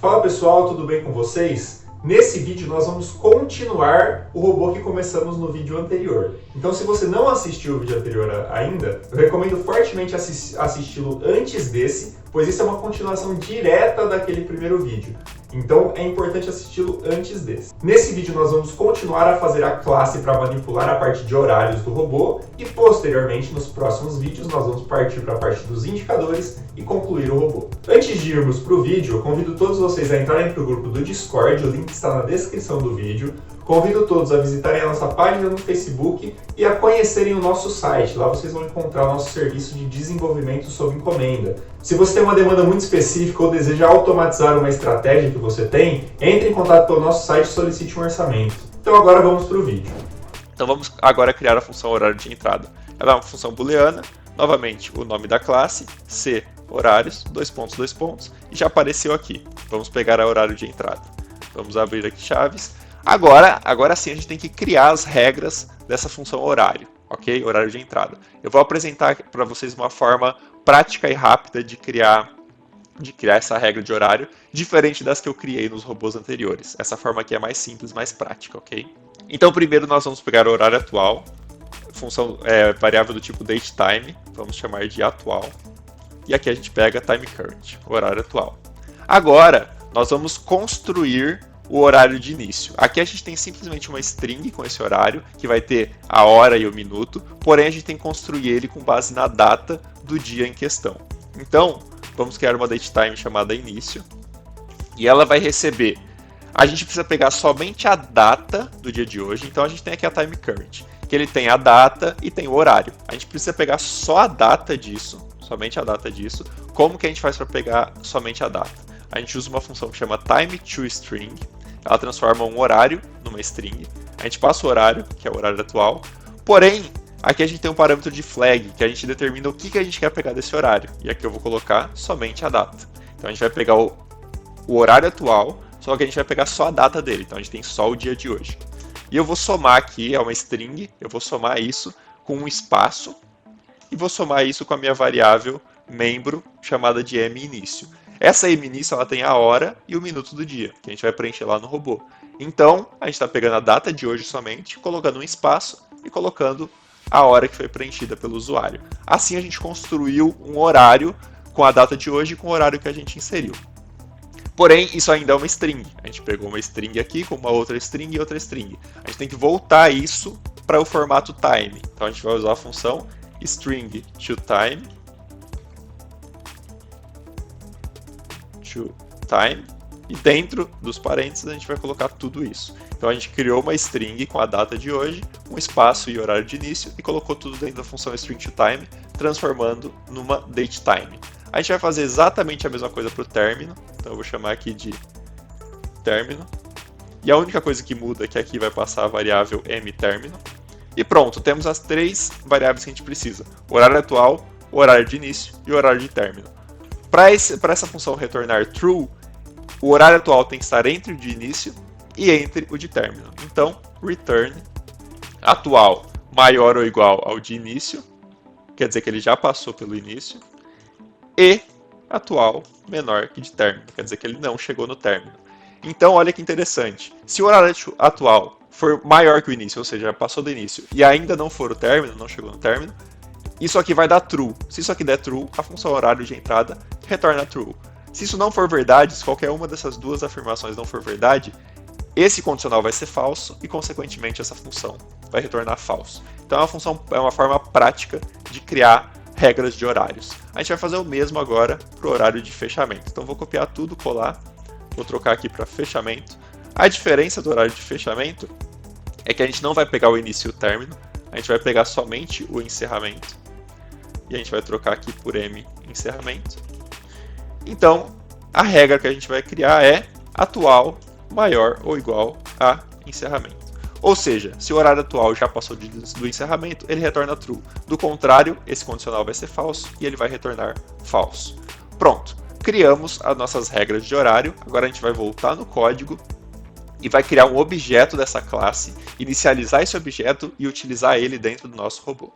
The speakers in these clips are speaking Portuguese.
Fala pessoal, tudo bem com vocês? Nesse vídeo nós vamos continuar o robô que começamos no vídeo anterior. Então se você não assistiu o vídeo anterior ainda, eu recomendo fortemente assisti-lo antes desse, pois isso é uma continuação direta daquele primeiro vídeo. Então é importante assisti-lo antes desse. Nesse vídeo nós vamos continuar a fazer a classe para manipular a parte de horários do robô e posteriormente nos próximos vídeos nós vamos partir para a parte dos indicadores e concluir o robô. Antes de irmos para o vídeo, eu convido todos vocês a entrarem para o grupo do Discord, o link está na descrição do vídeo. Convido todos a visitarem a nossa página no Facebook e a conhecerem o nosso site. Lá vocês vão encontrar o nosso serviço de desenvolvimento sob encomenda. Se você tem uma demanda muito específica ou deseja automatizar uma estratégia que você tem, entre em contato pelo nosso site e solicite um orçamento. Então agora vamos para o vídeo. Então vamos agora criar a função horário de entrada. Ela é uma função booleana, novamente o nome da classe, C, horários, dois pontos, e já apareceu aqui. Vamos pegar a horário de entrada. Vamos abrir aqui chaves. Agora sim a gente tem que criar as regras dessa função horário, ok? Horário de entrada. Eu vou apresentar para vocês uma forma prática e rápida de criar essa regra de horário, diferente das que eu criei nos robôs anteriores. Essa forma aqui é mais simples, mais prática, ok? Então primeiro nós vamos pegar o horário atual, função variável do tipo datetime, vamos chamar de atual, e aqui a gente pega time current, o horário atual. Agora nós vamos construir o horário de início. Aqui a gente tem simplesmente uma string com esse horário, que vai ter a hora e o minuto, porém a gente tem que construir ele com base na data do dia em questão. Então, vamos criar uma datetime chamada início, e ela vai receber, a gente precisa pegar somente a data do dia de hoje, então a gente tem aqui a time current, que ele tem a data e tem o horário. A gente precisa pegar só a data disso, somente a data disso. Como que a gente faz para pegar somente a data? A gente usa uma função que chama timeToString, ela transforma um horário numa string, a gente passa o horário, que é o horário atual, porém, aqui a gente tem um parâmetro de flag, que a gente determina o que a gente quer pegar desse horário, e aqui eu vou colocar somente a data. Então a gente vai pegar o horário atual, só que a gente vai pegar só a data dele, então a gente tem só o dia de hoje. E eu vou somar aqui, é uma string, eu vou somar isso com um espaço, e vou somar isso com a minha variável membro, chamada de minício. Essa minício ela tem a hora e o minuto do dia, que a gente vai preencher lá no robô. Então, a gente está pegando a data de hoje somente, colocando um espaço e colocando a hora que foi preenchida pelo usuário. Assim a gente construiu um horário com a data de hoje e com o horário que a gente inseriu. Porém, isso ainda é uma string. A gente pegou uma string aqui com uma outra string e outra string. A gente tem que voltar isso para o formato time. Então a gente vai usar a função string toTime, e dentro dos parênteses a gente vai colocar tudo isso. Então a gente criou uma string com a data de hoje, um espaço e horário de início e colocou tudo dentro da função string toTime, transformando numa datetime. A gente vai fazer exatamente a mesma coisa para o término, então eu vou chamar aqui de término. E a única coisa que muda é que aqui vai passar a variável mTérmino. E pronto, temos as três variáveis que a gente precisa: o horário atual, o horário de início e o horário de término. Para essa função retornar true, o horário atual tem que estar entre o de início e entre o de término. Então, return atual maior ou igual ao de início, quer dizer que ele já passou pelo início, e atual menor que de término, quer dizer que ele não chegou no término. Então, olha que interessante, se o horário atual for maior que o início, ou seja, já passou do início, e ainda não for o término, não chegou no término, isso aqui vai dar true. Se isso aqui der true, a função horário de entrada retorna true. Se isso não for verdade, se qualquer uma dessas duas afirmações não for verdade, esse condicional vai ser falso e, consequentemente, essa função vai retornar falso. Então é uma forma prática de criar regras de horários. A gente vai fazer o mesmo agora para o horário de fechamento. Então vou copiar tudo, colar, vou trocar aqui para fechamento. A diferença do horário de fechamento é que a gente não vai pegar o início e o término, a gente vai pegar somente o encerramento. E a gente vai trocar aqui por encerramento. Então, a regra que a gente vai criar é atual maior ou igual a encerramento. Ou seja, se o horário atual já passou do encerramento, ele retorna true. Do contrário, esse condicional vai ser falso e ele vai retornar falso. Pronto, criamos as nossas regras de horário. Agora a gente vai voltar no código e vai criar um objeto dessa classe, inicializar esse objeto e utilizar ele dentro do nosso robô.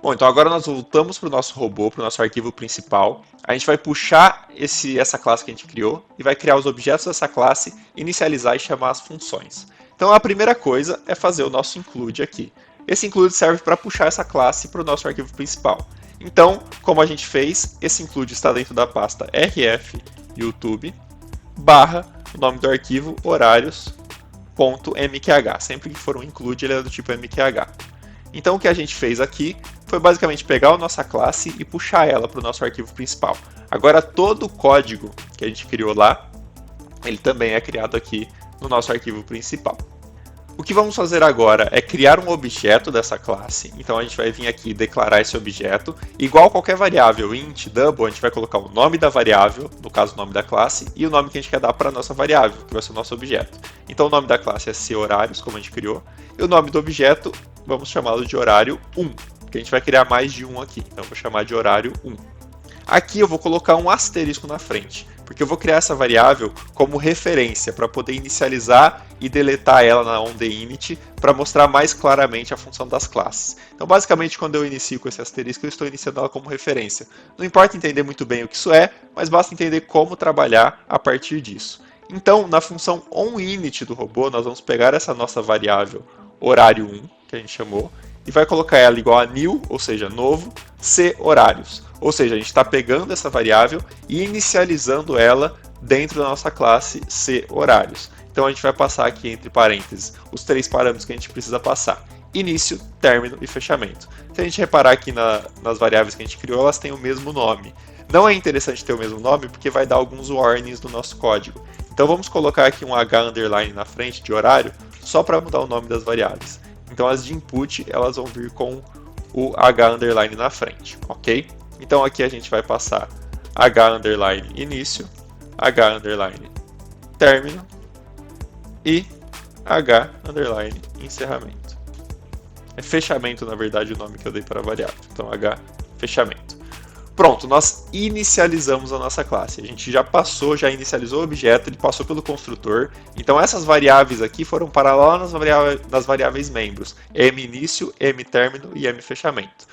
Bom, então agora nós voltamos para o nosso robô, para o nosso arquivo principal. A gente vai puxar essa classe que a gente criou e vai criar os objetos dessa classe, inicializar e chamar as funções. Então a primeira coisa é fazer o nosso include aqui. Esse include serve para puxar essa classe para o nosso arquivo principal. Então, como a gente fez, esse include está dentro da pasta rf youtube barra o nome do arquivo horários.mqh. Sempre que for um include, ele é do tipo mqh. Então o que a gente fez aqui foi basicamente pegar a nossa classe e puxar ela para o nosso arquivo principal. Agora todo o código que a gente criou lá, ele também é criado aqui no nosso arquivo principal. O que vamos fazer agora é criar um objeto dessa classe. Então a gente vai vir aqui e declarar esse objeto. Igual qualquer variável, int, double, a gente vai colocar o nome da variável, no caso o nome da classe, e o nome que a gente quer dar para a nossa variável, que vai ser o nosso objeto. Então o nome da classe é cHorários, como a gente criou, e o nome do objeto, vamos chamá-lo de horário 1, porque a gente vai criar mais de um aqui, então eu vou chamar de horário 1. Aqui eu vou colocar um asterisco na frente, porque eu vou criar essa variável como referência para poder inicializar e deletar ela na onDeInit para mostrar mais claramente a função das classes. Então basicamente quando eu inicio com esse asterisco eu estou iniciando ela como referência. Não importa entender muito bem o que isso é, mas basta entender como trabalhar a partir disso. Então na função onInit do robô nós vamos pegar essa nossa variável horário 1, que a gente chamou, e vai colocar ela igual a new, ou seja, novo, cHorários. Ou seja, a gente está pegando essa variável e inicializando ela dentro da nossa classe cHorários. Então a gente vai passar aqui entre parênteses os três parâmetros que a gente precisa passar: início, término e fechamento. Se a gente reparar aqui nas variáveis que a gente criou, elas têm o mesmo nome. Não é interessante ter o mesmo nome porque vai dar alguns warnings no nosso código. Então vamos colocar aqui um H underline na frente de horário, só para mudar o nome das variáveis. Então as de input elas vão vir com o H underline na frente, ok? Então aqui a gente vai passar H underline início, H underline término e H underline encerramento. É fechamento, na verdade, o nome que eu dei para a variável. Então H fechamento. Pronto, nós inicializamos a nossa classe. A gente já inicializou o objeto, ele passou pelo construtor. Então essas variáveis aqui foram parar lá nas variáveis membros: minício, mtérmino e mfechamento.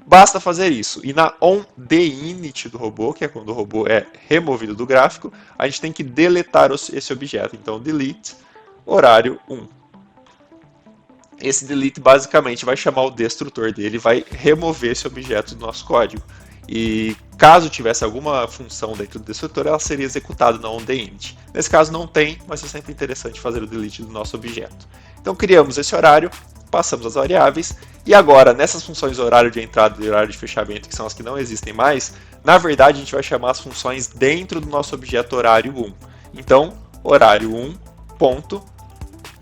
Basta fazer isso. E na onDeInit do robô, que é quando o robô é removido do gráfico, a gente tem que deletar esse objeto. Então delete horário 1. Esse delete basicamente vai chamar o destrutor dele, vai remover esse objeto do nosso código. E caso tivesse alguma função dentro do destrutor, ela seria executada na onDeInit. Nesse caso não tem, mas é sempre interessante fazer o delete do nosso objeto. Então criamos esse horário, passamos as variáveis, e agora nessas funções horário de entrada e horário de fechamento, que são as que não existem mais, na verdade a gente vai chamar as funções dentro do nosso objeto horário 1. Então, horário 1, ponto,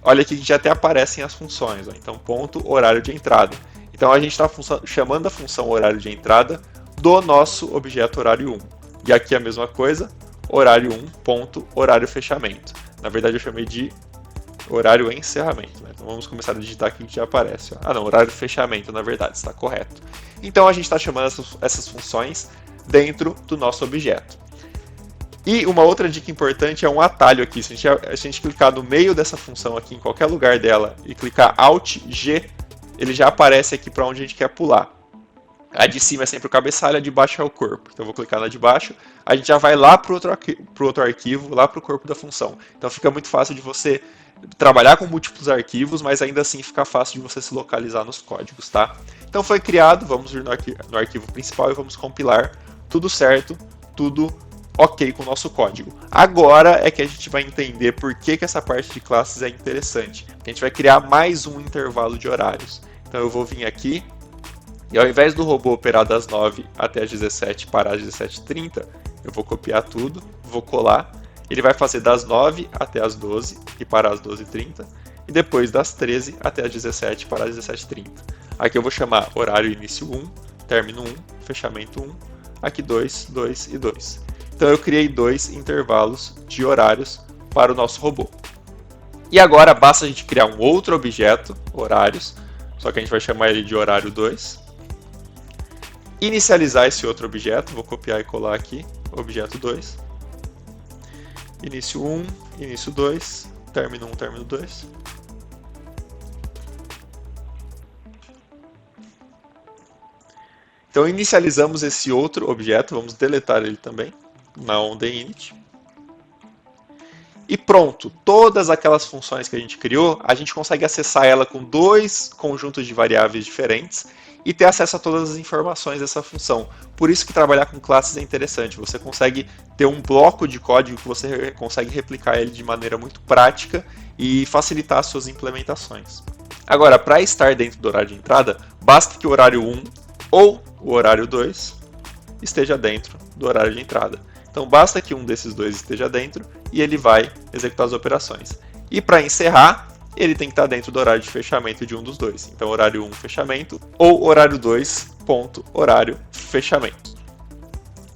olha aqui que já até aparecem as funções, ó. Então ponto horário de entrada. Então a gente está chamando a função horário de entrada do nosso objeto horário 1. E aqui a mesma coisa, horário 1, ponto, horário fechamento. Na verdade eu chamei de horário encerramento, né? Então vamos começar a digitar aqui que já aparece. Ó. Ah não, horário fechamento, na verdade, está correto. Então a gente está chamando essas funções dentro do nosso objeto. E uma outra dica importante é um atalho aqui. Se a gente clicar no meio dessa função aqui, em qualquer lugar dela, e clicar Alt G, ele já aparece aqui para onde a gente quer pular. A de cima é sempre o cabeçalho, a de baixo é o corpo. Então eu vou clicar na de baixo, a gente já vai lá para o outro arquivo, lá para o corpo da função. Então fica muito fácil de você trabalhar com múltiplos arquivos, mas ainda assim fica fácil de você se localizar nos códigos, tá? Então foi criado, vamos vir no arquivo principal e vamos compilar. Tudo certo, tudo ok com o nosso código. Agora é que a gente vai entender por que essa parte de classes é interessante. A gente vai criar mais um intervalo de horários. Então eu vou vir aqui, e ao invés do robô operar das 9 até as 17 parar às 17h30, eu vou copiar tudo, vou colar. Ele vai fazer das 9 até as 12 e parar às 12h30. E depois das 13 até as 17 parar às 17h30. Aqui eu vou chamar horário início 1, término 1, fechamento 1. Aqui 2, 2 e 2. Então eu criei dois intervalos de horários para o nosso robô. E agora basta a gente criar um outro objeto, horários, só que a gente vai chamar ele de horário 2. Inicializar esse outro objeto, vou copiar e colar aqui, objeto 2. Início 1, início 2, término 1, término 2. Então inicializamos esse outro objeto, vamos deletar ele também, na onTheInit. E pronto, todas aquelas funções que a gente criou, a gente consegue acessar ela com dois conjuntos de variáveis diferentes e ter acesso a todas as informações dessa função. Por isso que trabalhar com classes é interessante, você consegue ter um bloco de código que você consegue replicar ele de maneira muito prática e facilitar as suas implementações. Agora, para estar dentro do horário de entrada, basta que o horário 1 ou o horário 2 esteja dentro do horário de entrada. Então basta que um desses dois esteja dentro e ele vai executar as operações. E para encerrar, ele tem que estar dentro do horário de fechamento de um dos dois. Então horário 1, fechamento, ou horário 2, ponto, horário, fechamento.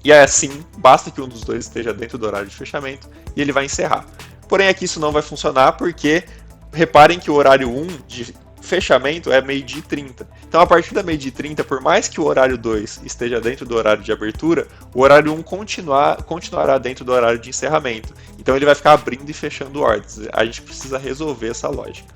E assim, basta que um dos dois esteja dentro do horário de fechamento e ele vai encerrar. Porém aqui isso não vai funcionar porque reparem que o horário 1 de fechamento é meio-dia e 30. Então, a partir da meio-dia e 30, por mais que o horário 2 esteja dentro do horário de abertura, o horário 1 continuará dentro do horário de encerramento. Então, ele vai ficar abrindo e fechando ordens. A gente precisa resolver essa lógica.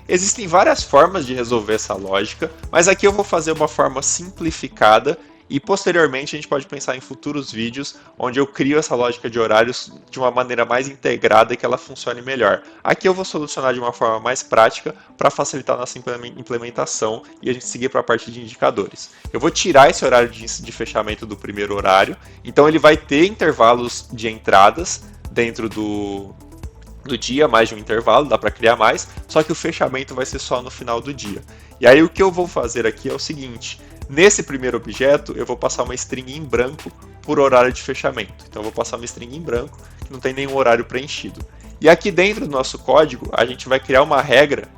Existem várias formas de resolver essa lógica, mas aqui eu vou fazer uma forma simplificada e posteriormente a gente pode pensar em futuros vídeos onde eu crio essa lógica de horários de uma maneira mais integrada e que ela funcione melhor. Aqui eu vou solucionar de uma forma mais prática para facilitar a nossa implementação e a gente seguir para a parte de indicadores. Eu vou tirar esse horário de fechamento do primeiro horário, então ele vai ter intervalos de entradas dentro do dia, mais de um intervalo, dá para criar mais, só que o fechamento vai ser só no final do dia. E aí o que eu vou fazer aqui é o seguinte: nesse primeiro objeto, eu vou passar uma string em branco por horário de fechamento. Então, eu vou passar uma string em branco, que não tem nenhum horário preenchido. E aqui dentro do nosso código, a gente vai criar uma regra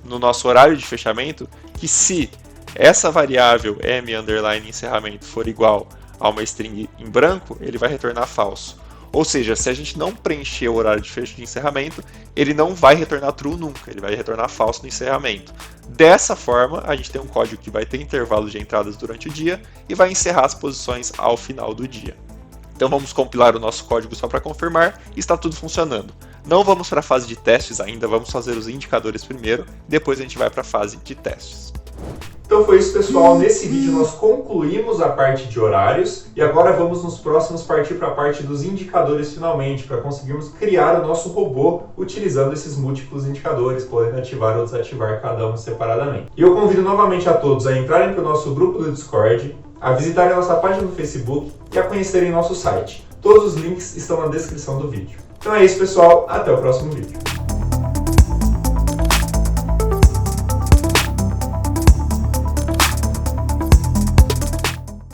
no nosso horário de fechamento, que se essa variável m_encerramento for igual a uma string em branco, ele vai retornar falso. Ou seja, se a gente não preencher o horário de encerramento, ele não vai retornar true nunca, ele vai retornar falso no encerramento. Dessa forma, a gente tem um código que vai ter intervalos de entradas durante o dia e vai encerrar as posições ao final do dia. Então vamos compilar o nosso código só para confirmar e está tudo funcionando. Não vamos para a fase de testes ainda, vamos fazer os indicadores primeiro, depois a gente vai para a fase de testes. Então foi isso, pessoal. Nesse vídeo nós concluímos a parte de horários e agora vamos nos próximos partir para a parte dos indicadores finalmente, para conseguirmos criar o nosso robô utilizando esses múltiplos indicadores, podendo ativar ou desativar cada um separadamente. E eu convido novamente a todos a entrarem para o nosso grupo do Discord, a visitarem a nossa página no Facebook e a conhecerem nosso site. Todos os links estão na descrição do vídeo. Então é isso, pessoal. Até o próximo vídeo.